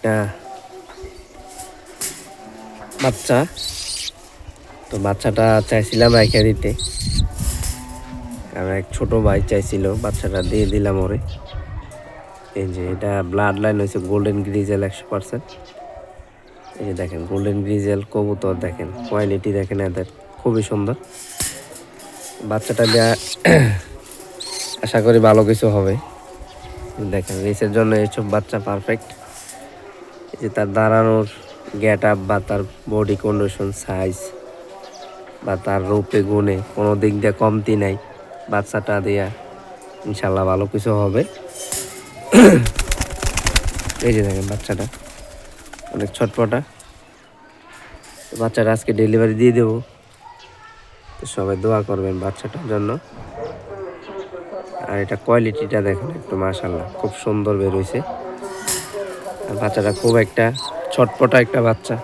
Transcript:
একটা বাচ্চা। তো বাচ্চাটা চাইছিলাম রেখে দিতে, কারণ এক ছোট ভাই চাইছিল, বাচ্চাটা দিয়ে দিলাম ওরে। এই যে এটা ব্লাড লাইন হয়েছে গোল্ডেন গ্রিজেল 100%। এই যে দেখেন গোল্ডেন গ্রিজেল কবুতর, দেখেন কোয়ালিটি দেখেন এদের খুবই সুন্দর। বাচ্চাটা দেওয়া আশা করি ভালো কিছু হবে। দেখেন রেসের জন্য এইসব বাচ্চা পারফেক্ট। এই যে তার দাঁড়ানোর গেট আপ বা তার বডি কন্ডিশন, সাইজ বা তার রূপে গুণে কোনো দিক দিয়ে কমতি নাই। বাচ্চাটা দেয়া ইনশাল্লাহ ভালো কিছু হবে। এই যে দেখেন বাচ্চাটা অনেক ছটপটা। বাচ্চাটা আজকে ডেলিভারি দিয়ে দেবো, তো সবাই দোয়া করবেন বাচ্চাটার জন্য। আর এটা কোয়ালিটিটা দেখেন একটু, মাশাআল্লাহ খুব সুন্দর বের হয়েছে। আর বাচ্চাটা খুব একটা ছটপটা একটা বাচ্চা।